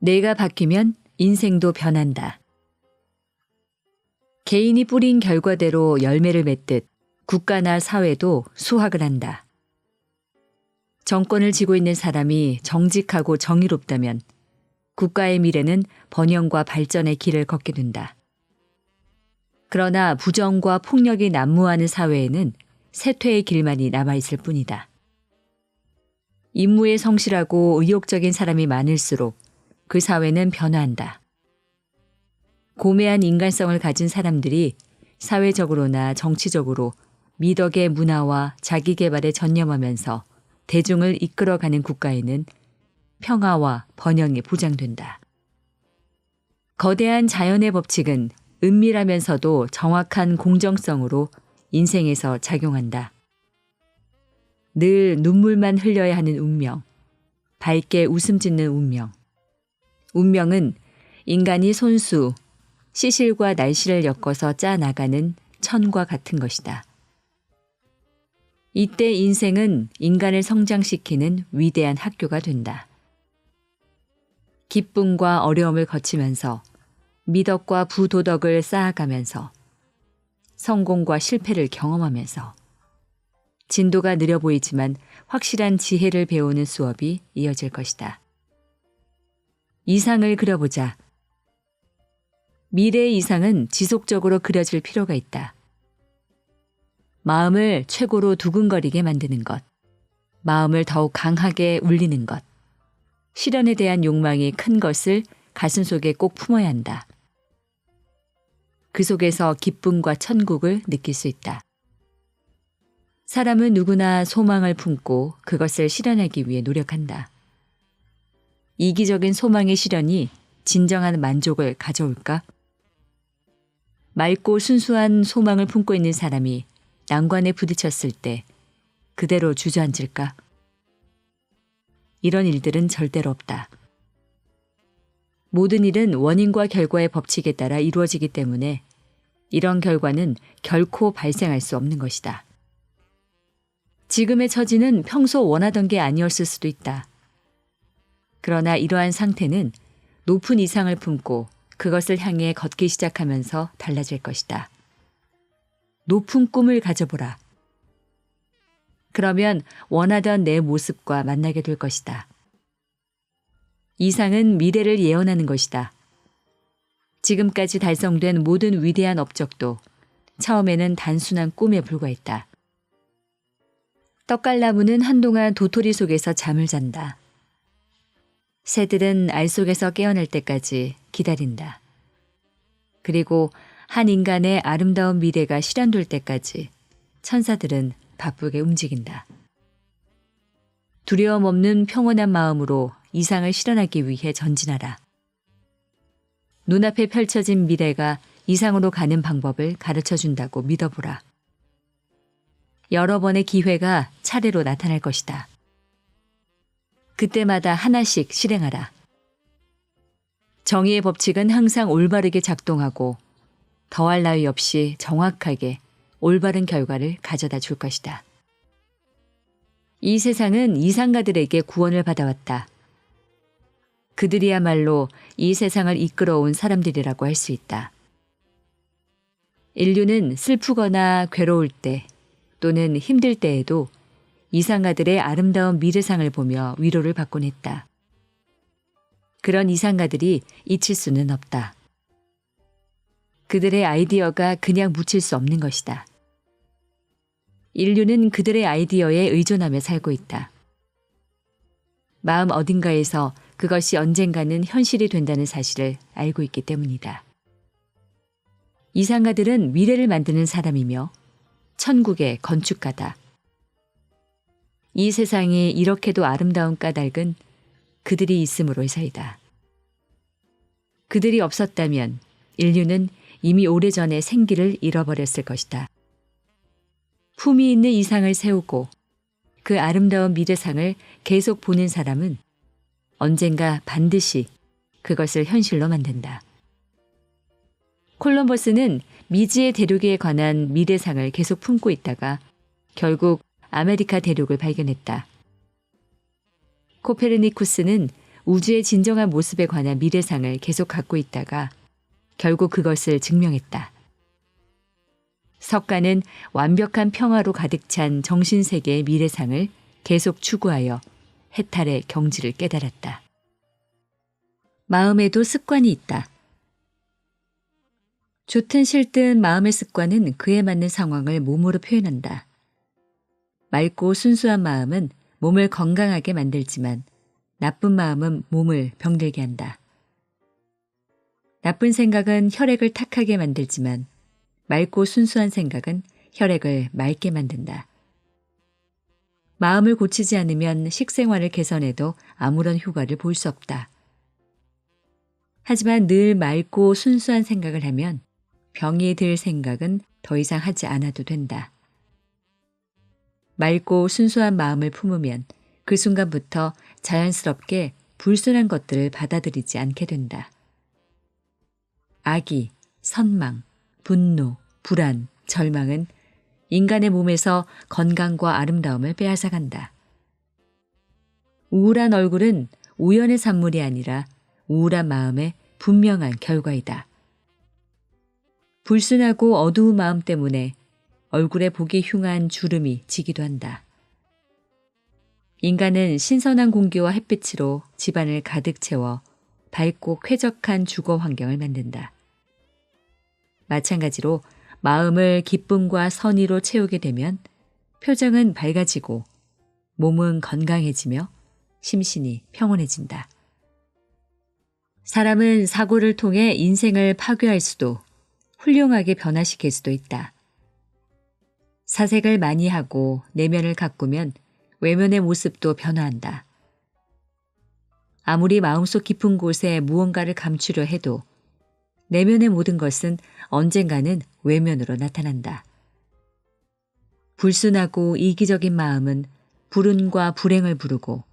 내가 바뀌면 인생도 변한다. 개인이 뿌린 결과대로 열매를 맺듯 국가나 사회도 수확을 한다. 정권을 쥐고 있는 사람이 정직하고 정의롭다면 국가의 미래는 번영과 발전의 길을 걷게 된다. 그러나 부정과 폭력이 난무하는 사회에는 쇠퇴의 길만이 남아있을 뿐이다. 임무에 성실하고 의욕적인 사람이 많을수록 그 사회는 변화한다. 고매한 인간성을 가진 사람들이 사회적으로나 정치적으로 미덕의 문화와 자기개발에 전념하면서 대중을 이끌어가는 국가에는 평화와 번영이 보장된다. 거대한 자연의 법칙은 은밀하면서도 정확한 공정성으로 인생에서 작용한다. 늘 눈물만 흘려야 하는 운명, 밝게 웃음 짓는 운명. 운명은 인간이 손수, 시실과 날씨를 엮어서 짜나가는 천과 같은 것이다. 이때 인생은 인간을 성장시키는 위대한 학교가 된다. 기쁨과 어려움을 거치면서 미덕과 부도덕을 쌓아가면서 성공과 실패를 경험하면서 진도가 느려 보이지만 확실한 지혜를 배우는 수업이 이어질 것이다. 이상을 그려보자. 미래의 이상은 지속적으로 그려질 필요가 있다. 마음을 최고로 두근거리게 만드는 것, 마음을 더욱 강하게 울리는 것, 실현에 대한 욕망이 큰 것을 가슴속에 꼭 품어야 한다. 그 속에서 기쁨과 천국을 느낄 수 있다. 사람은 누구나 소망을 품고 그것을 실현하기 위해 노력한다. 이기적인 소망의 실현이 진정한 만족을 가져올까? 맑고 순수한 소망을 품고 있는 사람이 난관에 부딪혔을 때 그대로 주저앉을까? 이런 일들은 절대로 없다. 모든 일은 원인과 결과의 법칙에 따라 이루어지기 때문에 이런 결과는 결코 발생할 수 없는 것이다. 지금의 처지는 평소 원하던 게 아니었을 수도 있다. 그러나 이러한 상태는 높은 이상을 품고 그것을 향해 걷기 시작하면서 달라질 것이다. 높은 꿈을 가져보라. 그러면 원하던 내 모습과 만나게 될 것이다. 이상은 미래를 예언하는 것이다. 지금까지 달성된 모든 위대한 업적도 처음에는 단순한 꿈에 불과했다. 떡갈나무는 한동안 도토리 속에서 잠을 잔다. 새들은 알 속에서 깨어날 때까지 기다린다. 그리고 한 인간의 아름다운 미래가 실현될 때까지 천사들은 바쁘게 움직인다. 두려움 없는 평온한 마음으로 이상을 실현하기 위해 전진하라. 눈앞에 펼쳐진 미래가 이상으로 가는 방법을 가르쳐 준다고 믿어보라. 여러 번의 기회가 차례로 나타날 것이다. 그때마다 하나씩 실행하라. 정의의 법칙은 항상 올바르게 작동하고 더할 나위 없이 정확하게 올바른 결과를 가져다 줄 것이다. 이 세상은 이상가들에게 구원을 받아왔다. 그들이야말로 이 세상을 이끌어온 사람들이라고 할 수 있다. 인류는 슬프거나 괴로울 때 또는 힘들 때에도 이상가들의 아름다운 미래상을 보며 위로를 받곤 했다. 그런 이상가들이 잊힐 수는 없다. 그들의 아이디어가 그냥 묻힐 수 없는 것이다. 인류는 그들의 아이디어에 의존하며 살고 있다. 마음 어딘가에서 그것이 언젠가는 현실이 된다는 사실을 알고 있기 때문이다. 이상가들은 미래를 만드는 사람이며 천국의 건축가다. 이 세상이 이렇게도 아름다운 까닭은 그들이 있음으로서이다. 그들이 없었다면 인류는 이미 오래전에 생기를 잃어버렸을 것이다. 품위 있는 이상을 세우고 그 아름다운 미래상을 계속 보는 사람은 언젠가 반드시 그것을 현실로 만든다. 콜럼버스는 미지의 대륙에 관한 미래상을 계속 품고 있다가 결국 아메리카 대륙을 발견했다. 코페르니쿠스는 우주의 진정한 모습에 관한 미래상을 계속 갖고 있다가 결국 그것을 증명했다. 석가는 완벽한 평화로 가득 찬 정신세계의 미래상을 계속 추구하여 해탈의 경지를 깨달았다. 마음에도 습관이 있다. 좋든 싫든 마음의 습관은 그에 맞는 상황을 몸으로 표현한다. 맑고 순수한 마음은 몸을 건강하게 만들지만 나쁜 마음은 몸을 병들게 한다. 나쁜 생각은 혈액을 탁하게 만들지만 맑고 순수한 생각은 혈액을 맑게 만든다. 마음을 고치지 않으면 식생활을 개선해도 아무런 효과를 볼 수 없다. 하지만 늘 맑고 순수한 생각을 하면 병이 들 생각은 더 이상 하지 않아도 된다. 맑고 순수한 마음을 품으면 그 순간부터 자연스럽게 불순한 것들을 받아들이지 않게 된다. 악의, 선망, 분노, 불안, 절망은 인간의 몸에서 건강과 아름다움을 빼앗아간다. 우울한 얼굴은 우연의 산물이 아니라 우울한 마음의 분명한 결과이다. 불순하고 어두운 마음 때문에 얼굴에 보기 흉한 주름이 지기도 한다. 인간은 신선한 공기와 햇빛으로 집안을 가득 채워 밝고 쾌적한 주거 환경을 만든다. 마찬가지로 마음을 기쁨과 선의로 채우게 되면 표정은 밝아지고 몸은 건강해지며 심신이 평온해진다. 사람은 사고를 통해 인생을 파괴할 수도 훌륭하게 변화시킬 수도 있다. 사색을 많이 하고 내면을 가꾸면 외면의 모습도 변화한다. 아무리 마음속 깊은 곳에 무언가를 감추려 해도 내면의 모든 것은 언젠가는 외면으로 나타난다. 불순하고 이기적인 마음은 불운과 불행을 부르고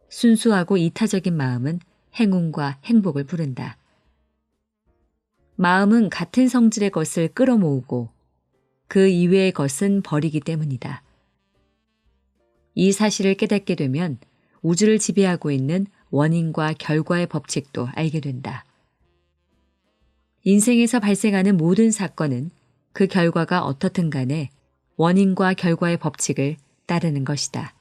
순수하고 이타적인 마음은 행운과 행복을 부른다. 마음은 같은 성질의 것을 끌어모으고 그 이외의 것은 버리기 때문이다. 이 사실을 깨닫게 되면 우주를 지배하고 있는 원인과 결과의 법칙도 알게 된다. 인생에서 발생하는 모든 사건은 그 결과가 어떻든 간에 원인과 결과의 법칙을 따르는 것이다.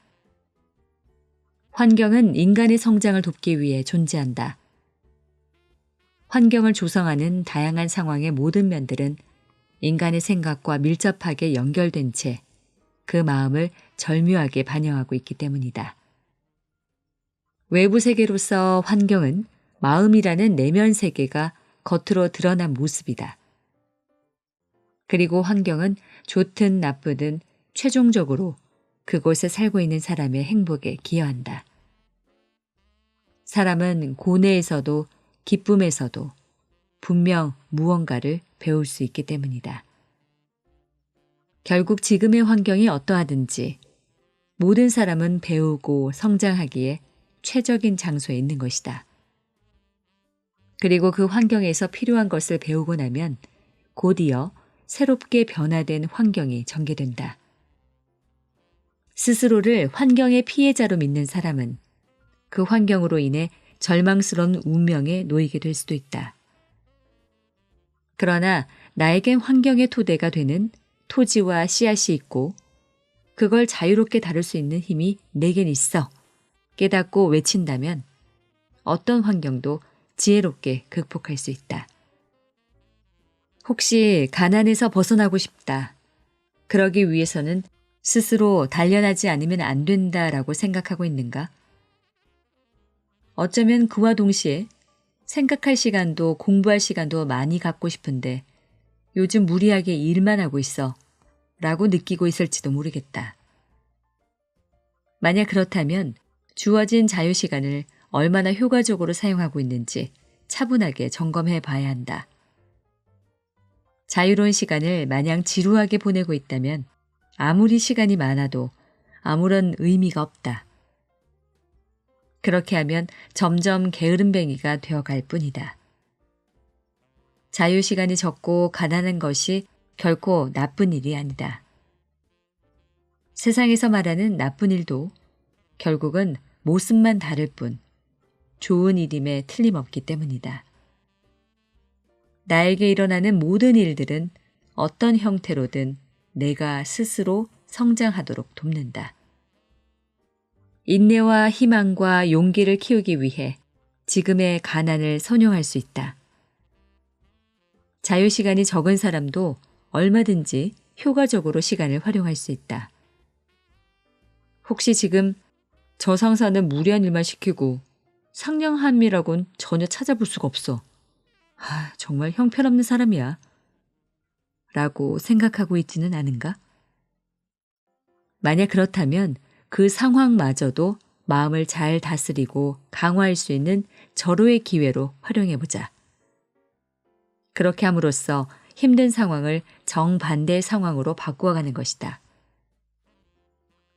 환경은 인간의 성장을 돕기 위해 존재한다. 환경을 조성하는 다양한 상황의 모든 면들은 인간의 생각과 밀접하게 연결된 채 그 마음을 절묘하게 반영하고 있기 때문이다. 외부 세계로서 환경은 마음이라는 내면 세계가 겉으로 드러난 모습이다. 그리고 환경은 좋든 나쁘든 최종적으로 그곳에 살고 있는 사람의 행복에 기여한다. 사람은 고뇌에서도 기쁨에서도 분명 무언가를 배울 수 있기 때문이다. 결국 지금의 환경이 어떠하든지 모든 사람은 배우고 성장하기에 최적인 장소에 있는 것이다. 그리고 그 환경에서 필요한 것을 배우고 나면 곧이어 새롭게 변화된 환경이 전개된다. 스스로를 환경의 피해자로 믿는 사람은 그 환경으로 인해 절망스러운 운명에 놓이게 될 수도 있다. 그러나 나에겐 환경의 토대가 되는 토지와 씨앗이 있고 그걸 자유롭게 다룰 수 있는 힘이 내겐 있어 깨닫고 외친다면 어떤 환경도 지혜롭게 극복할 수 있다. 혹시 가난에서 벗어나고 싶다. 그러기 위해서는 스스로 단련하지 않으면 안 된다라고 생각하고 있는가? 어쩌면 그와 동시에 생각할 시간도 공부할 시간도 많이 갖고 싶은데 요즘 무리하게 일만 하고 있어 라고 느끼고 있을지도 모르겠다. 만약 그렇다면 주어진 자유시간을 얼마나 효과적으로 사용하고 있는지 차분하게 점검해 봐야 한다. 자유로운 시간을 마냥 지루하게 보내고 있다면 아무리 시간이 많아도 아무런 의미가 없다. 그렇게 하면 점점 게으름뱅이가 되어갈 뿐이다. 자유시간이 적고 가난한 것이 결코 나쁜 일이 아니다. 세상에서 말하는 나쁜 일도 결국은 모습만 다를 뿐 좋은 일임에 틀림없기 때문이다. 나에게 일어나는 모든 일들은 어떤 형태로든 내가 스스로 성장하도록 돕는다. 인내와 희망과 용기를 키우기 위해 지금의 가난을 선용할 수 있다. 자유시간이 적은 사람도 얼마든지 효과적으로 시간을 활용할 수 있다. 혹시 지금 저 상사는 무리한 일만 시키고 상냥함이라곤 전혀 찾아볼 수가 없어. 정말 형편없는 사람이야. 라고 생각하고 있지는 않은가? 만약 그렇다면 그 상황마저도 마음을 잘 다스리고 강화할 수 있는 절호의 기회로 활용해보자. 그렇게 함으로써 힘든 상황을 정반대의 상황으로 바꾸어가는 것이다.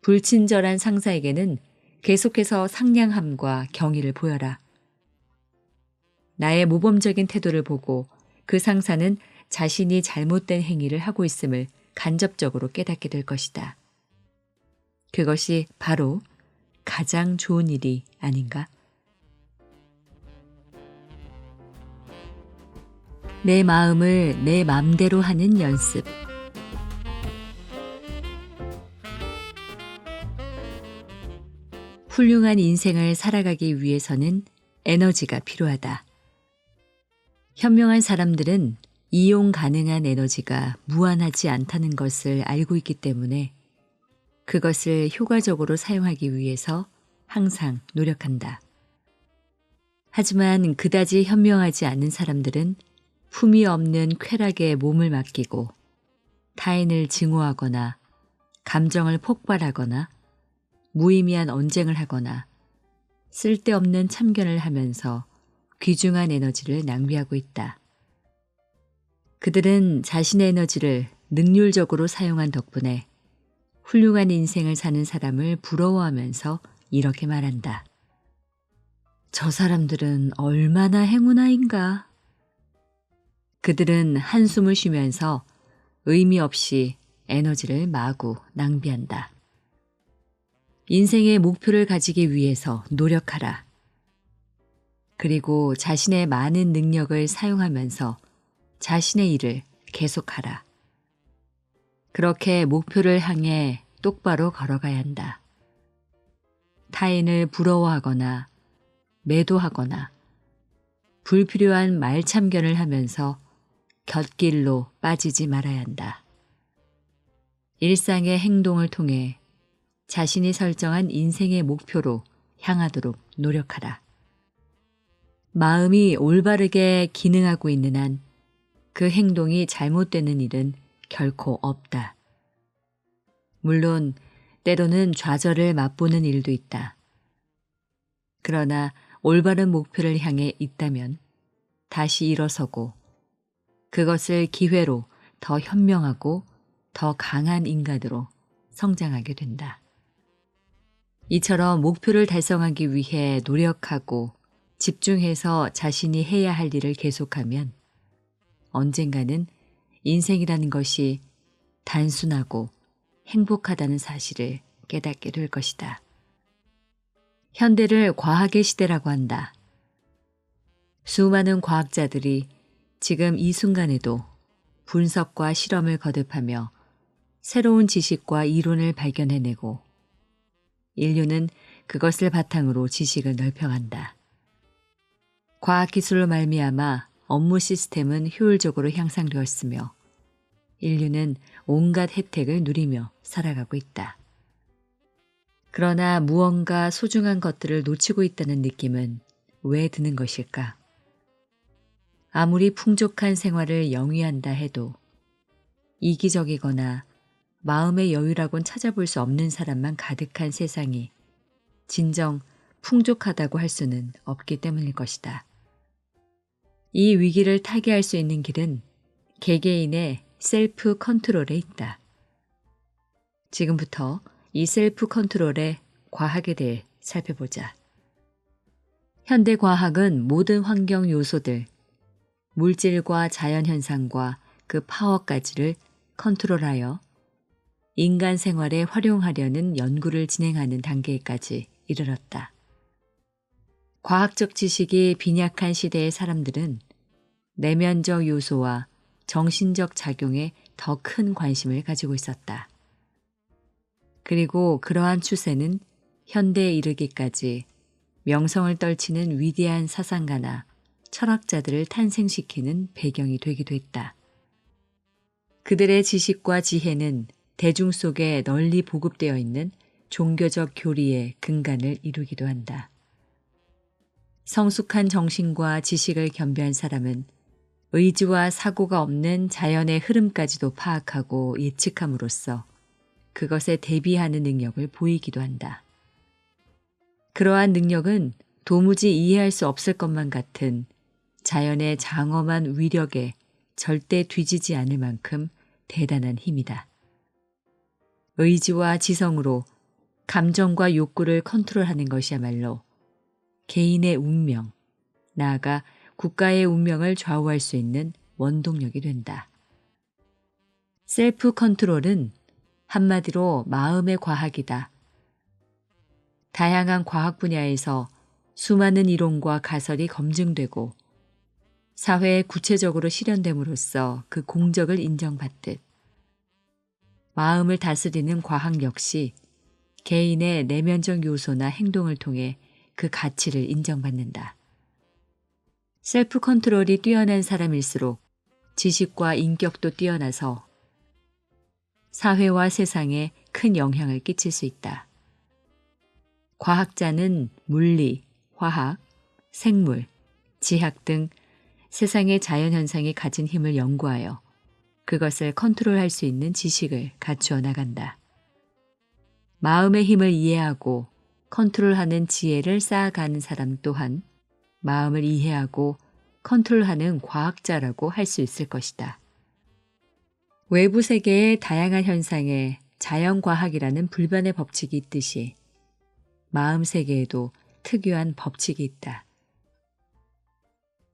불친절한 상사에게는 계속해서 상냥함과 경의를 보여라. 나의 모범적인 태도를 보고 그 상사는 자신이 잘못된 행위를 하고 있음을 간접적으로 깨닫게 될 것이다. 그것이 바로 가장 좋은 일이 아닌가? 내 마음을 내 맘대로 하는 연습. 훌륭한 인생을 살아가기 위해서는 에너지가 필요하다. 현명한 사람들은 이용 가능한 에너지가 무한하지 않다는 것을 알고 있기 때문에 그것을 효과적으로 사용하기 위해서 항상 노력한다. 하지만 그다지 현명하지 않은 사람들은 품이 없는 쾌락에 몸을 맡기고 타인을 증오하거나 감정을 폭발하거나 무의미한 언쟁을 하거나 쓸데없는 참견을 하면서 귀중한 에너지를 낭비하고 있다. 그들은 자신의 에너지를 능률적으로 사용한 덕분에 훌륭한 인생을 사는 사람을 부러워하면서 이렇게 말한다. 저 사람들은 얼마나 행운아인가. 그들은 한숨을 쉬면서 의미 없이 에너지를 마구 낭비한다. 인생의 목표를 가지기 위해서 노력하라. 그리고 자신의 많은 능력을 사용하면서 자신의 일을 계속하라. 그렇게 목표를 향해 똑바로 걸어가야 한다. 타인을 부러워하거나 매도하거나 불필요한 말참견을 하면서 곁길로 빠지지 말아야 한다. 일상의 행동을 통해 자신이 설정한 인생의 목표로 향하도록 노력하라. 마음이 올바르게 기능하고 있는 한 그 행동이 잘못되는 일은 결코 없다. 물론 때로는 좌절을 맛보는 일도 있다. 그러나 올바른 목표를 향해 있다면 다시 일어서고 그것을 기회로 더 현명하고 더 강한 인간으로 성장하게 된다. 이처럼 목표를 달성하기 위해 노력하고 집중해서 자신이 해야 할 일을 계속하면 언젠가는 인생이라는 것이 단순하고 행복하다는 사실을 깨닫게 될 것이다. 현대를 과학의 시대라고 한다. 수많은 과학자들이 지금 이 순간에도 분석과 실험을 거듭하며 새로운 지식과 이론을 발견해내고 인류는 그것을 바탕으로 지식을 넓혀간다. 과학기술로 말미암아 업무 시스템은 효율적으로 향상되었으며 인류는 온갖 혜택을 누리며 살아가고 있다. 그러나 무언가 소중한 것들을 놓치고 있다는 느낌은 왜 드는 것일까? 아무리 풍족한 생활을 영위한다 해도 이기적이거나 마음의 여유라곤 찾아볼 수 없는 사람만 가득한 세상이 진정 풍족하다고 할 수는 없기 때문일 것이다. 이 위기를 타개할 수 있는 길은 개개인의 셀프 컨트롤에 있다. 지금부터 이 셀프 컨트롤의 과학에 대해 살펴보자. 현대 과학은 모든 환경 요소들, 물질과 자연현상과 그 파워까지를 컨트롤하여 인간 생활에 활용하려는 연구를 진행하는 단계까지 이르렀다. 과학적 지식이 빈약한 시대의 사람들은 내면적 요소와 정신적 작용에 더 큰 관심을 가지고 있었다. 그리고 그러한 추세는 현대에 이르기까지 명성을 떨치는 위대한 사상가나 철학자들을 탄생시키는 배경이 되기도 했다. 그들의 지식과 지혜는 대중 속에 널리 보급되어 있는 종교적 교리의 근간을 이루기도 한다. 성숙한 정신과 지식을 겸비한 사람은 의지와 사고가 없는 자연의 흐름까지도 파악하고 예측함으로써 그것에 대비하는 능력을 보이기도 한다. 그러한 능력은 도무지 이해할 수 없을 것만 같은 자연의 장엄한 위력에 절대 뒤지지 않을 만큼 대단한 힘이다. 의지와 지성으로 감정과 욕구를 컨트롤하는 것이야말로 개인의 운명, 나아가 국가의 운명을 좌우할 수 있는 원동력이 된다. 셀프 컨트롤은 한마디로 마음의 과학이다. 다양한 과학 분야에서 수많은 이론과 가설이 검증되고 사회에 구체적으로 실현됨으로써 그 공적을 인정받듯 마음을 다스리는 과학 역시 개인의 내면적 요소나 행동을 통해 그 가치를 인정받는다. 셀프 컨트롤이 뛰어난 사람일수록 지식과 인격도 뛰어나서 사회와 세상에 큰 영향을 끼칠 수 있다. 과학자는 물리, 화학, 생물, 지학 등 세상의 자연현상이 가진 힘을 연구하여 그것을 컨트롤할 수 있는 지식을 갖추어 나간다. 마음의 힘을 이해하고 컨트롤하는 지혜를 쌓아가는 사람 또한 마음을 이해하고 컨트롤하는 과학자라고 할 수 있을 것이다. 외부 세계의 다양한 현상에 자연과학이라는 불변의 법칙이 있듯이 마음 세계에도 특유한 법칙이 있다.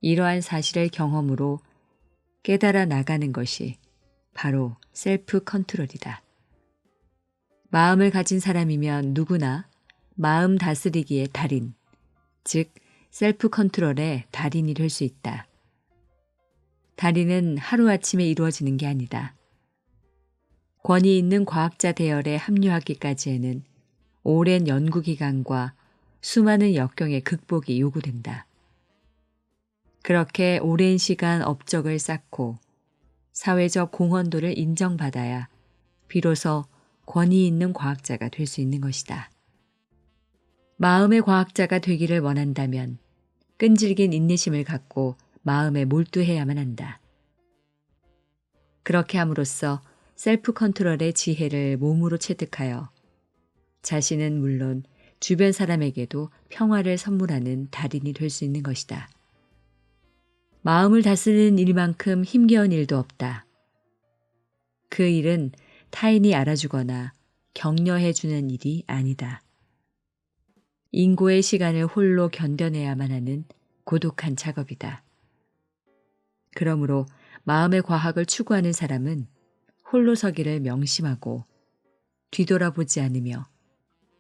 이러한 사실을 경험으로 깨달아 나가는 것이 바로 셀프 컨트롤이다. 마음을 가진 사람이면 누구나 마음 다스리기의 달인, 즉 셀프 컨트롤의 달인이 될 수 있다. 달인은 하루아침에 이루어지는 게 아니다. 권위 있는 과학자 대열에 합류하기까지에는 오랜 연구기간과 수많은 역경의 극복이 요구된다. 그렇게 오랜 시간 업적을 쌓고 사회적 공헌도를 인정받아야 비로소 권위 있는 과학자가 될 수 있는 것이다. 마음의 과학자가 되기를 원한다면 끈질긴 인내심을 갖고 마음에 몰두해야만 한다. 그렇게 함으로써 셀프 컨트롤의 지혜를 몸으로 체득하여 자신은 물론 주변 사람에게도 평화를 선물하는 달인이 될 수 있는 것이다. 마음을 다스리는 일만큼 힘겨운 일도 없다. 그 일은 타인이 알아주거나 격려해주는 일이 아니다. 인고의 시간을 홀로 견뎌내야만 하는 고독한 작업이다. 그러므로 마음의 과학을 추구하는 사람은 홀로 서기를 명심하고 뒤돌아보지 않으며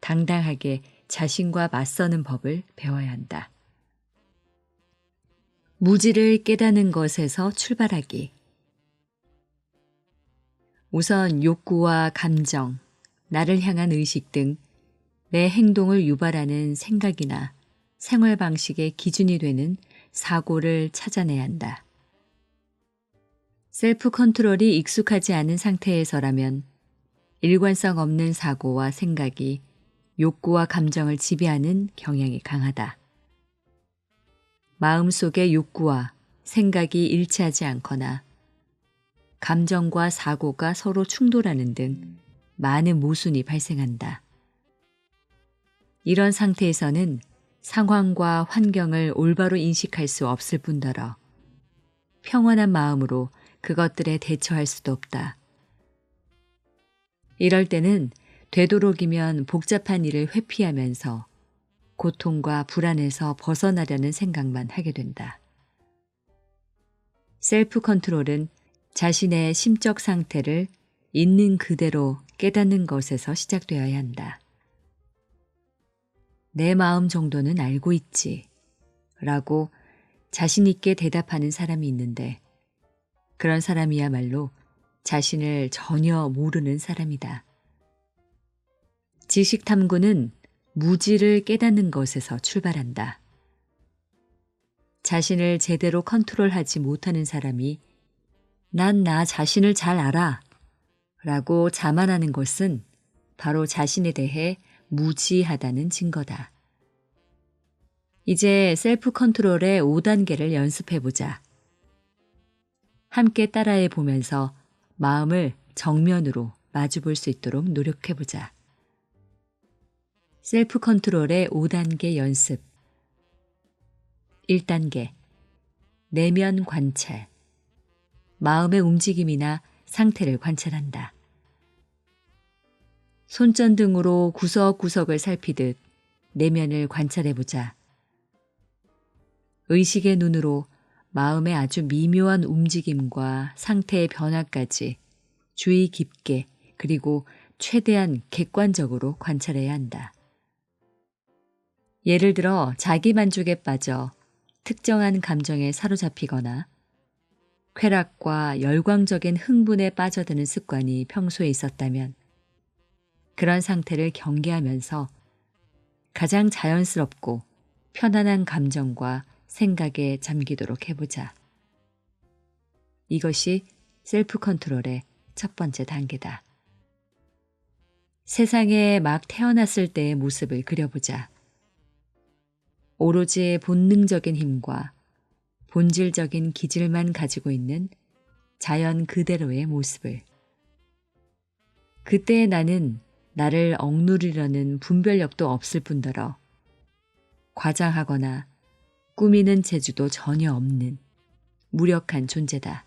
당당하게 자신과 맞서는 법을 배워야 한다. 무지를 깨닫는 것에서 출발하기. 우선 욕구와 감정, 나를 향한 의식 등 내 행동을 유발하는 생각이나 생활 방식의 기준이 되는 사고를 찾아내야 한다. 셀프 컨트롤이 익숙하지 않은 상태에서라면 일관성 없는 사고와 생각이 욕구와 감정을 지배하는 경향이 강하다. 마음속의 욕구와 생각이 일치하지 않거나 감정과 사고가 서로 충돌하는 등 많은 모순이 발생한다. 이런 상태에서는 상황과 환경을 올바로 인식할 수 없을 뿐더러 평온한 마음으로 그것들에 대처할 수도 없다. 이럴 때는 되도록이면 복잡한 일을 회피하면서 고통과 불안에서 벗어나려는 생각만 하게 된다. 셀프 컨트롤은 자신의 심적 상태를 있는 그대로 깨닫는 것에서 시작되어야 한다. 내 마음 정도는 알고 있지. 라고 자신 있게 대답하는 사람이 있는데 그런 사람이야말로 자신을 전혀 모르는 사람이다. 지식 탐구는 무지를 깨닫는 것에서 출발한다. 자신을 제대로 컨트롤하지 못하는 사람이 난 나 자신을 잘 알아 라고 자만하는 것은 바로 자신에 대해 무지하다는 증거다. 이제 셀프 컨트롤의 5단계를 연습해보자. 함께 따라해 보면서 마음을 정면으로 마주볼 수 있도록 노력해보자. 셀프 컨트롤의 5단계 연습. 1단계. 내면 관찰. 마음의 움직임이나 상태를 관찰한다. 손전등으로 구석구석을 살피듯 내면을 관찰해보자. 의식의 눈으로 마음의 아주 미묘한 움직임과 상태의 변화까지 주의 깊게 그리고 최대한 객관적으로 관찰해야 한다. 예를 들어 자기 만족에 빠져 특정한 감정에 사로잡히거나 쾌락과 열광적인 흥분에 빠져드는 습관이 평소에 있었다면 그런 상태를 경계하면서 가장 자연스럽고 편안한 감정과 생각에 잠기도록 해보자. 이것이 셀프 컨트롤의 첫 번째 단계다. 세상에 막 태어났을 때의 모습을 그려보자. 오로지 본능적인 힘과 본질적인 기질만 가지고 있는 자연 그대로의 모습을. 그때의 나는 나를 억누르려는 분별력도 없을 뿐더러 과장하거나 꾸미는 재주도 전혀 없는 무력한 존재다.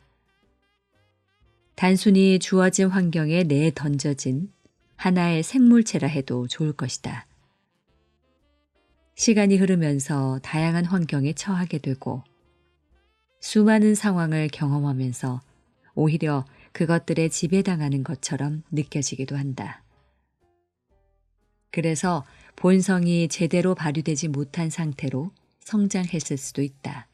단순히 주어진 환경에 내던져진 하나의 생물체라 해도 좋을 것이다. 시간이 흐르면서 다양한 환경에 처하게 되고 수많은 상황을 경험하면서 오히려 그것들에 지배당하는 것처럼 느껴지기도 한다. 그래서 본성이 제대로 발휘되지 못한 상태로 성장했을 수도 있다.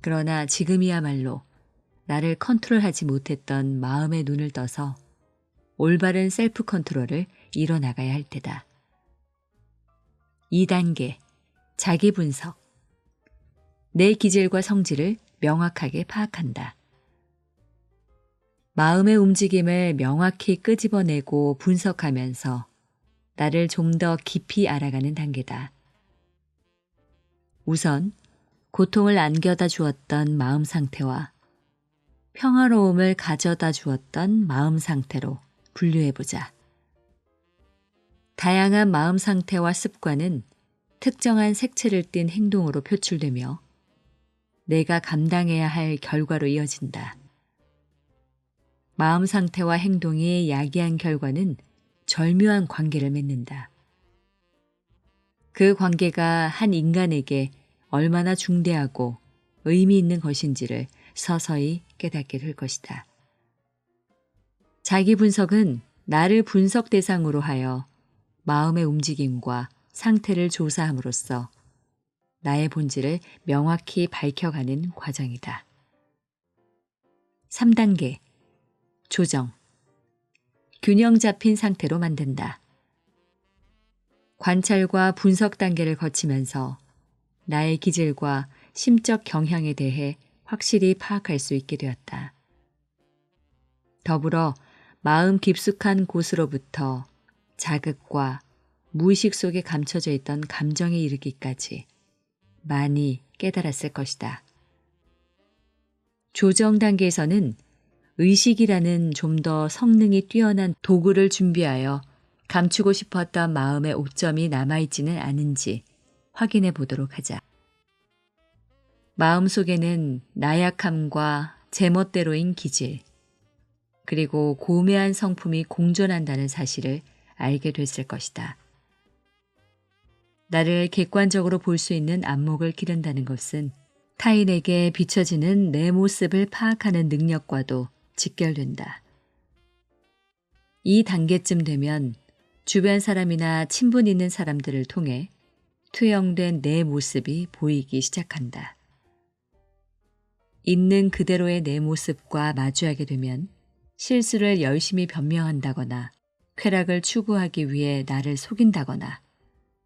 그러나 지금이야말로 나를 컨트롤하지 못했던 마음의 눈을 떠서 올바른 셀프 컨트롤을 이뤄나가야 할 때다. 2단계, 자기 분석. 내 기질과 성질을 명확하게 파악한다. 마음의 움직임을 명확히 끄집어내고 분석하면서 나를 좀 더 깊이 알아가는 단계다. 우선 고통을 안겨다 주었던 마음 상태와 평화로움을 가져다 주었던 마음 상태로 분류해보자. 다양한 마음 상태와 습관은 특정한 색채를 띤 행동으로 표출되며 내가 감당해야 할 결과로 이어진다. 마음 상태와 행동이 야기한 결과는 절묘한 관계를 맺는다. 그 관계가 한 인간에게 얼마나 중대하고 의미 있는 것인지를 서서히 깨닫게 될 것이다. 자기 분석은 나를 분석 대상으로 하여 마음의 움직임과 상태를 조사함으로써 나의 본질을 명확히 밝혀가는 과정이다. 3단계, 조정. 균형 잡힌 상태로 만든다. 관찰과 분석 단계를 거치면서 나의 기질과 심적 경향에 대해 확실히 파악할 수 있게 되었다. 더불어 마음 깊숙한 곳으로부터 자극과 무의식 속에 감춰져 있던 감정에 이르기까지 많이 깨달았을 것이다. 조정 단계에서는 의식이라는 좀 더 성능이 뛰어난 도구를 준비하여 감추고 싶었던 마음의 오점이 남아있지는 않은지 확인해 보도록 하자. 마음속에는 나약함과 제멋대로인 기질, 그리고 고매한 성품이 공존한다는 사실을 알게 됐을 것이다. 나를 객관적으로 볼 수 있는 안목을 기른다는 것은 타인에게 비춰지는 내 모습을 파악하는 능력과도 직결된다. 이 단계쯤 되면 주변 사람이나 친분 있는 사람들을 통해 투영된 내 모습이 보이기 시작한다. 있는 그대로의 내 모습과 마주하게 되면 실수를 열심히 변명한다거나 쾌락을 추구하기 위해 나를 속인다거나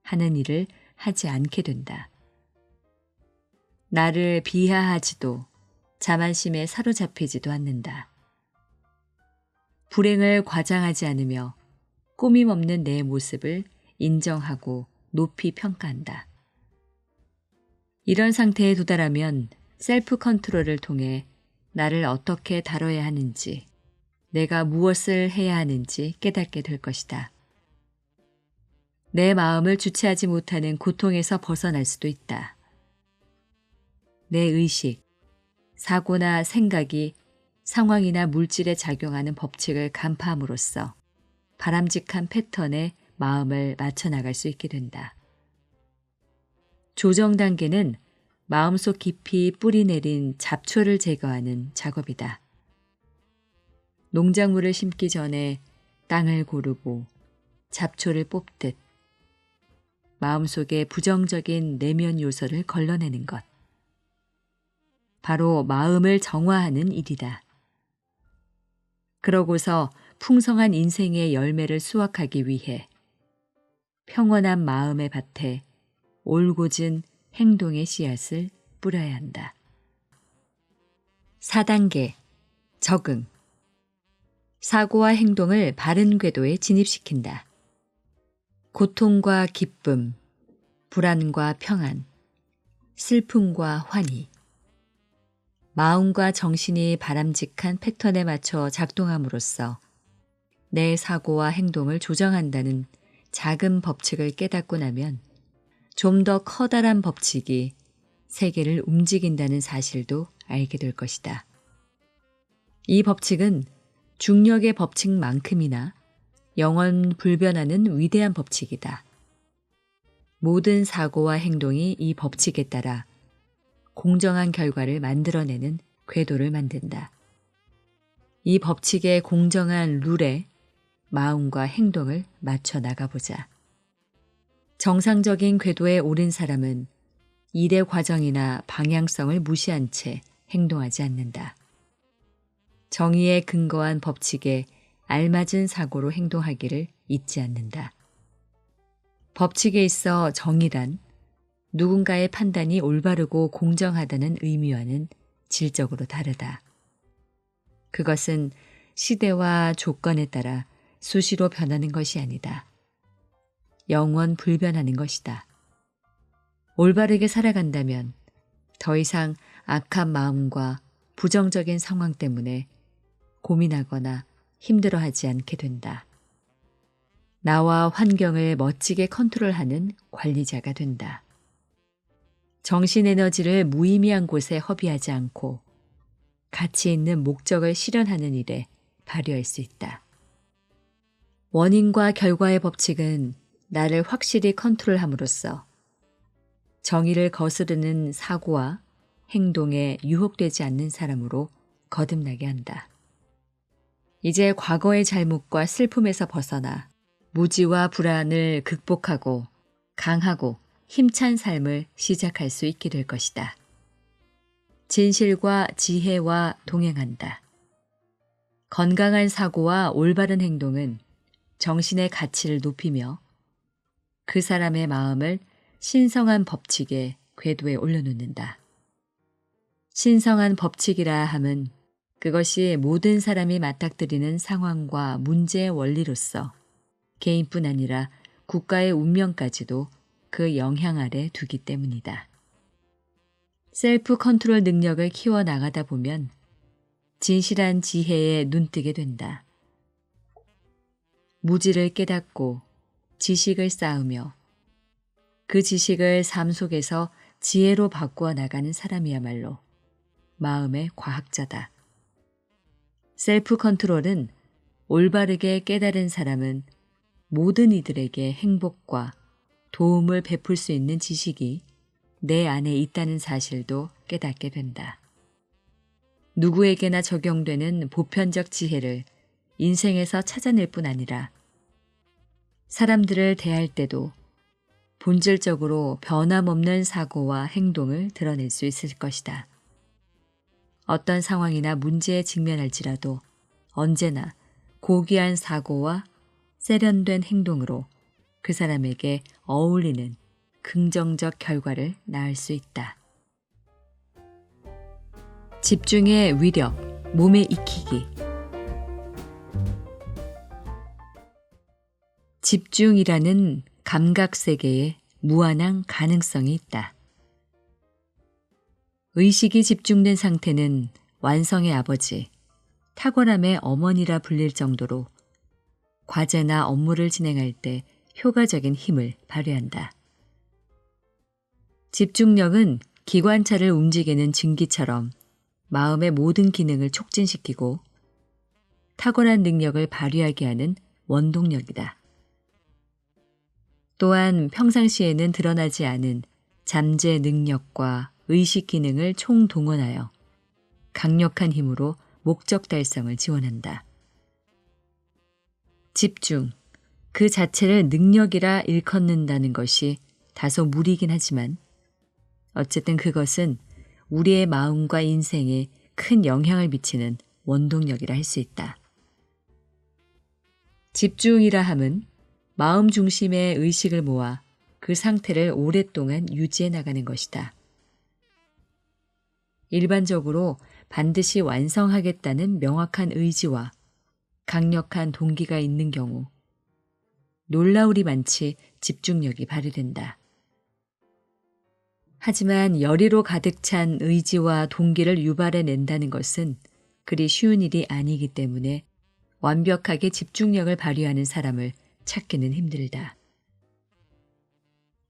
하는 일을 하지 않게 된다. 나를 비하하지도 자만심에 사로잡히지도 않는다. 불행을 과장하지 않으며 꾸밈 없는 내 모습을 인정하고 높이 평가한다. 이런 상태에 도달하면 셀프 컨트롤을 통해 나를 어떻게 다뤄야 하는지, 내가 무엇을 해야 하는지 깨닫게 될 것이다. 내 마음을 주체하지 못하는 고통에서 벗어날 수도 있다. 내 의식, 사고나 생각이 상황이나 물질에 작용하는 법칙을 간파함으로써 바람직한 패턴에 마음을 맞춰 나갈 수 있게 된다. 조정 단계는 마음속 깊이 뿌리 내린 잡초를 제거하는 작업이다. 농작물을 심기 전에 땅을 고르고 잡초를 뽑듯 마음속의 부정적인 내면 요소를 걸러내는 것. 바로 마음을 정화하는 일이다. 그러고서 풍성한 인생의 열매를 수확하기 위해 평온한 마음의 밭에 올곧은 행동의 씨앗을 뿌려야 한다. 4단계 적응. 사고와 행동을 바른 궤도에 진입시킨다. 고통과 기쁨, 불안과 평안, 슬픔과 환희. 마음과 정신이 바람직한 패턴에 맞춰 작동함으로써 내 사고와 행동을 조정한다는 작은 법칙을 깨닫고 나면 좀 더 커다란 법칙이 세계를 움직인다는 사실도 알게 될 것이다. 이 법칙은 중력의 법칙만큼이나 영원 불변하는 위대한 법칙이다. 모든 사고와 행동이 이 법칙에 따라 공정한 결과를 만들어내는 궤도를 만든다. 이 법칙의 공정한 룰에 마음과 행동을 맞춰 나가보자. 정상적인 궤도에 오른 사람은 일의 과정이나 방향성을 무시한 채 행동하지 않는다. 정의에 근거한 법칙에 알맞은 사고로 행동하기를 잊지 않는다. 법칙에 있어 정의란 누군가의 판단이 올바르고 공정하다는 의미와는 질적으로 다르다. 그것은 시대와 조건에 따라 수시로 변하는 것이 아니다. 영원 불변하는 것이다. 올바르게 살아간다면 더 이상 악한 마음과 부정적인 상황 때문에 고민하거나 힘들어하지 않게 된다. 나와 환경을 멋지게 컨트롤하는 관리자가 된다. 정신 에너지를 무의미한 곳에 허비하지 않고 가치 있는 목적을 실현하는 일에 발휘할 수 있다. 원인과 결과의 법칙은 나를 확실히 컨트롤함으로써 정의를 거스르는 사고와 행동에 유혹되지 않는 사람으로 거듭나게 한다. 이제 과거의 잘못과 슬픔에서 벗어나 무지와 불안을 극복하고 강하고 힘찬 삶을 시작할 수 있게 될 것이다. 진실과 지혜와 동행한다. 건강한 사고와 올바른 행동은 정신의 가치를 높이며 그 사람의 마음을 신성한 법칙의 궤도에 올려놓는다. 신성한 법칙이라 함은 그것이 모든 사람이 맞닥뜨리는 상황과 문제의 원리로서 개인뿐 아니라 국가의 운명까지도 그 영향 아래 두기 때문이다. 셀프 컨트롤 능력을 키워나가다 보면 진실한 지혜에 눈뜨게 된다. 무지를 깨닫고 지식을 쌓으며 그 지식을 삶 속에서 지혜로 바꾸어 나가는 사람이야말로 마음의 과학자다. 셀프 컨트롤은 올바르게 깨달은 사람은 모든 이들에게 행복과 도움을 베풀 수 있는 지식이 내 안에 있다는 사실도 깨닫게 된다. 누구에게나 적용되는 보편적 지혜를 인생에서 찾아낼 뿐 아니라 사람들을 대할 때도 본질적으로 변함없는 사고와 행동을 드러낼 수 있을 것이다. 어떤 상황이나 문제에 직면할지라도 언제나 고귀한 사고와 세련된 행동으로 그 사람에게 어울리는 긍정적 결과를 낳을 수 있다. 집중의 위력, 몸에 익히기. 집중이라는 감각 세계에 무한한 가능성이 있다. 의식이 집중된 상태는 완성의 아버지, 탁월함의 어머니라 불릴 정도로 과제나 업무를 진행할 때 효과적인 힘을 발휘한다. 집중력은 기관차를 움직이는 증기처럼 마음의 모든 기능을 촉진시키고 탁월한 능력을 발휘하게 하는 원동력이다. 또한 평상시에는 드러나지 않은 잠재 능력과 의식 기능을 총동원하여 강력한 힘으로 목적 달성을 지원한다. 집중, 그 자체를 능력이라 일컫는다는 것이 다소 무리긴 하지만 어쨌든 그것은 우리의 마음과 인생에 큰 영향을 미치는 원동력이라 할 수 있다. 집중이라 함은 마음 중심의 의식을 모아 그 상태를 오랫동안 유지해 나가는 것이다. 일반적으로 반드시 완성하겠다는 명확한 의지와 강력한 동기가 있는 경우 놀라울이 많이 집중력이 발휘된다. 하지만 열의로 가득 찬 의지와 동기를 유발해낸다는 것은 그리 쉬운 일이 아니기 때문에 완벽하게 집중력을 발휘하는 사람을 찾기는 힘들다.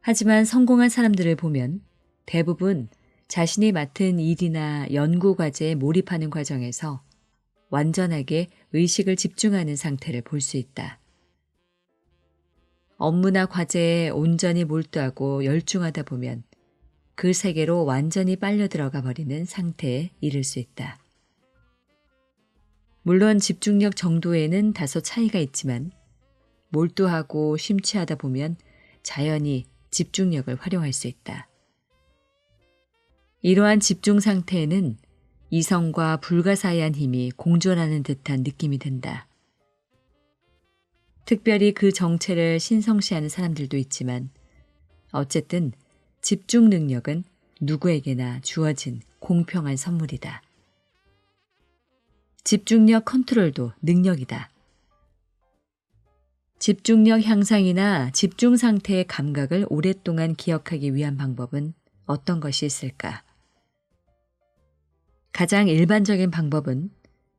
하지만 성공한 사람들을 보면 대부분 자신이 맡은 일이나 연구 과제에 몰입하는 과정에서 완전하게 의식을 집중하는 상태를 볼 수 있다. 업무나 과제에 온전히 몰두하고 열중하다 보면 그 세계로 완전히 빨려 들어가 버리는 상태에 이를 수 있다. 물론 집중력 정도에는 다소 차이가 있지만 몰두하고 심취하다 보면 자연히 집중력을 활용할 수 있다. 이러한 집중 상태에는 이성과 불가사의한 힘이 공존하는 듯한 느낌이 든다. 특별히 그 정체를 신성시하는 사람들도 있지만 어쨌든 집중 능력은 누구에게나 주어진 공평한 선물이다. 집중력 컨트롤도 능력이다. 집중력 향상이나 집중 상태의 감각을 오랫동안 기억하기 위한 방법은 어떤 것이 있을까? 가장 일반적인 방법은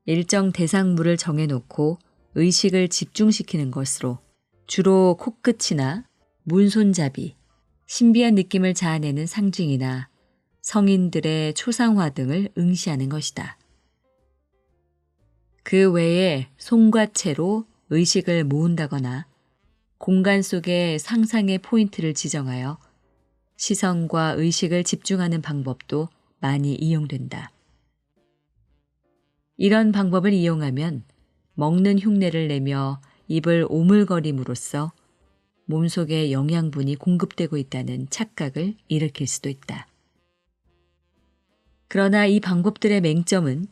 일정 대상물을 정해놓고 의식을 집중시키는 것으로 주로 코끝이나 문손잡이, 신비한 느낌을 자아내는 상징이나 성인들의 초상화 등을 응시하는 것이다. 그 외에 손과 채로 의식을 모은다거나 공간 속의 상상의 포인트를 지정하여 시선과 의식을 집중하는 방법도 많이 이용된다. 이런 방법을 이용하면 먹는 흉내를 내며 입을 오물거림으로써 몸속에 영양분이 공급되고 있다는 착각을 일으킬 수도 있다. 그러나 이 방법들의 맹점은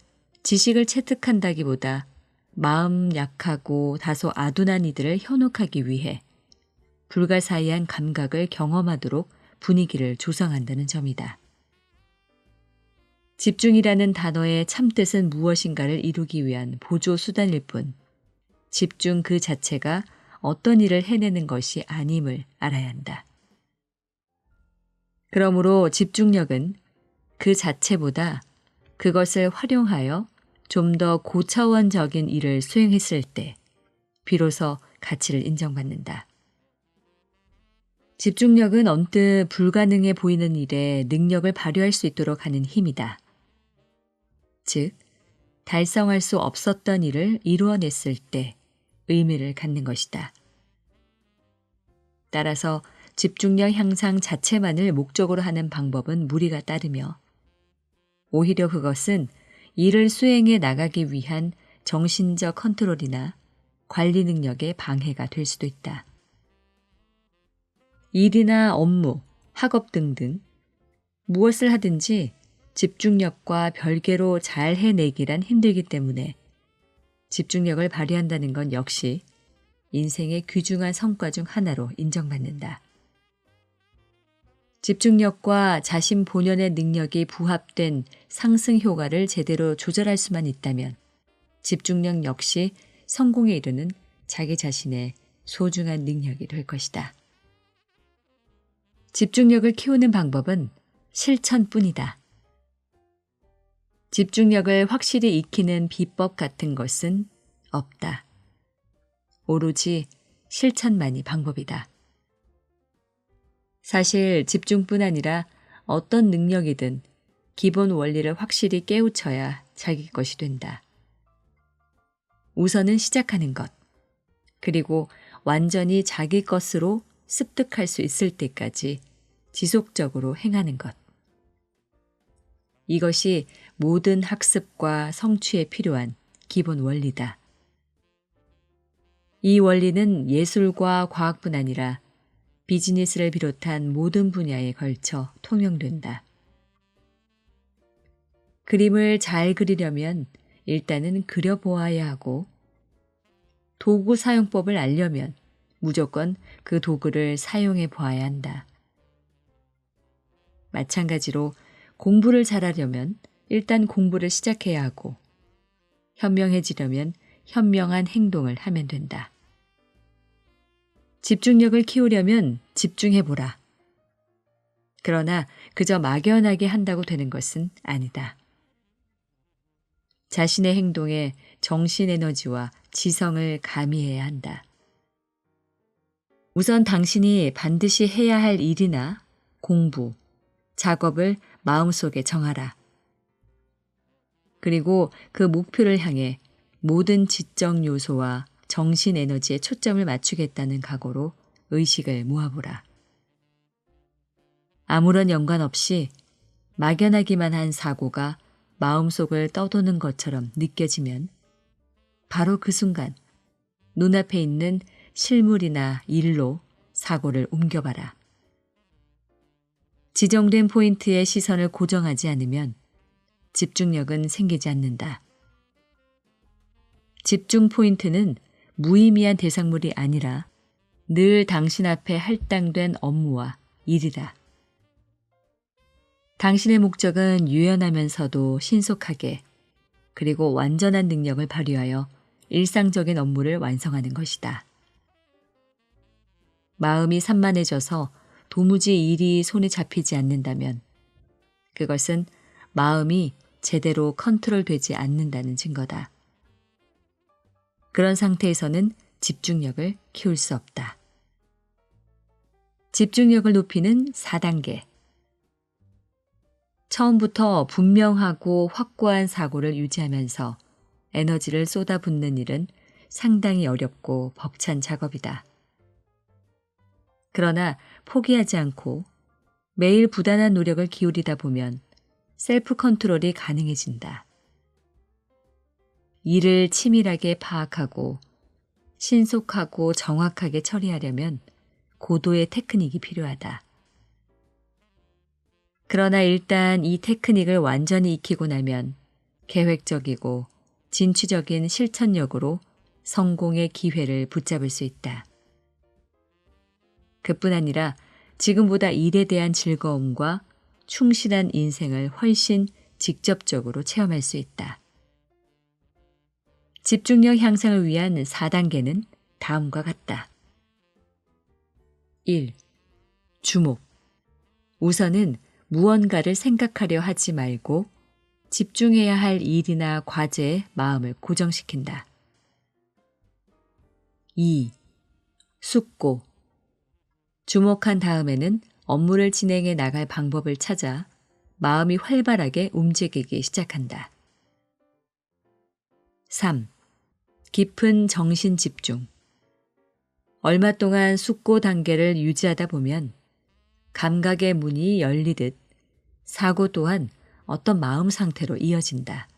지식을 체득한다기보다 마음 약하고 다소 아둔한 이들을 현혹하기 위해 불가사의한 감각을 경험하도록 분위기를 조성한다는 점이다. 집중이라는 단어의 참뜻은 무엇인가를 이루기 위한 보조 수단일 뿐 집중 그 자체가 어떤 일을 해내는 것이 아님을 알아야 한다. 그러므로 집중력은 그 자체보다 그것을 활용하여 좀 더 고차원적인 일을 수행했을 때 비로소 가치를 인정받는다. 집중력은 언뜻 불가능해 보이는 일에 능력을 발휘할 수 있도록 하는 힘이다. 즉, 달성할 수 없었던 일을 이루어냈을 때 의미를 갖는 것이다. 따라서 집중력 향상 자체만을 목적으로 하는 방법은 무리가 따르며 오히려 그것은 일을 수행해 나가기 위한 정신적 컨트롤이나 관리 능력의 방해가 될 수도 있다. 일이나 업무, 학업 등등 무엇을 하든지 집중력과 별개로 잘 해내기란 힘들기 때문에 집중력을 발휘한다는 건 역시 인생의 귀중한 성과 중 하나로 인정받는다. 집중력과 자신 본연의 능력이 부합된 상승 효과를 제대로 조절할 수만 있다면 집중력 역시 성공에 이르는 자기 자신의 소중한 능력이 될 것이다. 집중력을 키우는 방법은 실천뿐이다. 집중력을 확실히 익히는 비법 같은 것은 없다. 오로지 실천만이 방법이다. 사실 집중뿐 아니라 어떤 능력이든 기본 원리를 확실히 깨우쳐야 자기 것이 된다. 우선은 시작하는 것, 그리고 완전히 자기 것으로 습득할 수 있을 때까지 지속적으로 행하는 것. 이것이 모든 학습과 성취에 필요한 기본 원리다. 이 원리는 예술과 과학뿐 아니라 비즈니스를 비롯한 모든 분야에 걸쳐 통용된다. 그림을 잘 그리려면 일단은 그려보아야 하고, 도구 사용법을 알려면 무조건 그 도구를 사용해 보아야 한다. 마찬가지로 공부를 잘하려면 일단 공부를 시작해야 하고, 현명해지려면 현명한 행동을 하면 된다. 집중력을 키우려면 집중해보라. 그러나 그저 막연하게 한다고 되는 것은 아니다. 자신의 행동에 정신 에너지와 지성을 가미해야 한다. 우선 당신이 반드시 해야 할 일이나 공부, 작업을 마음속에 정하라. 그리고 그 목표를 향해 모든 지적 요소와 정신 에너지에 초점을 맞추겠다는 각오로 의식을 모아보라. 아무런 연관 없이 막연하기만 한 사고가 마음속을 떠도는 것처럼 느껴지면 바로 그 순간 눈앞에 있는 실물이나 일로 사고를 옮겨봐라. 지정된 포인트에 시선을 고정하지 않으면 집중력은 생기지 않는다. 집중 포인트는 무의미한 대상물이 아니라 늘 당신 앞에 할당된 업무와 일이다. 당신의 목적은 유연하면서도 신속하게 그리고 완전한 능력을 발휘하여 일상적인 업무를 완성하는 것이다. 마음이 산만해져서 도무지 일이 손에 잡히지 않는다면 그것은 마음이 제대로 컨트롤되지 않는다는 증거다. 그런 상태에서는 집중력을 키울 수 없다. 집중력을 높이는 4단계. 처음부터 분명하고 확고한 사고를 유지하면서 에너지를 쏟아붓는 일은 상당히 어렵고 벅찬 작업이다. 그러나 포기하지 않고 매일 부단한 노력을 기울이다 보면 셀프 컨트롤이 가능해진다. 일을 치밀하게 파악하고 신속하고 정확하게 처리하려면 고도의 테크닉이 필요하다. 그러나 일단 이 테크닉을 완전히 익히고 나면 계획적이고 진취적인 실천력으로 성공의 기회를 붙잡을 수 있다. 그뿐 아니라 지금보다 일에 대한 즐거움과 충실한 인생을 훨씬 직접적으로 체험할 수 있다. 집중력 향상을 위한 4단계는 다음과 같다. 1. 주목. 우선은 무언가를 생각하려 하지 말고 집중해야 할 일이나 과제에 마음을 고정시킨다. 2. 숙고. 주목한 다음에는 업무를 진행해 나갈 방법을 찾아 마음이 활발하게 움직이기 시작한다. 3. 깊은 정신 집중. 얼마 동안 숙고 단계를 유지하다 보면 감각의 문이 열리듯 사고 또한 어떤 마음 상태로 이어진다.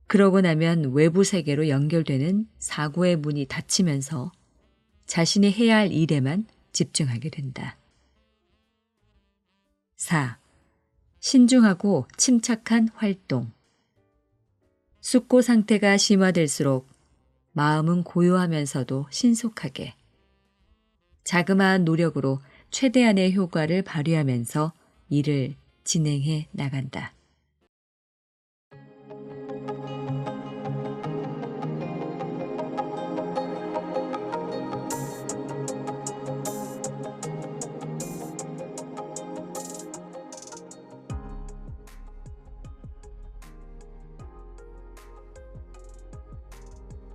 그러고 나면 외부 세계로 연결되는 사고의 문이 닫히면서 자신이 해야 할 일에만 집중하게 된다. 4. 신중하고 침착한 활동. 숙고 상태가 심화될수록 마음은 고요하면서도 신속하게 자그마한 노력으로 최대한의 효과를 발휘하면서 일을 진행해 나간다.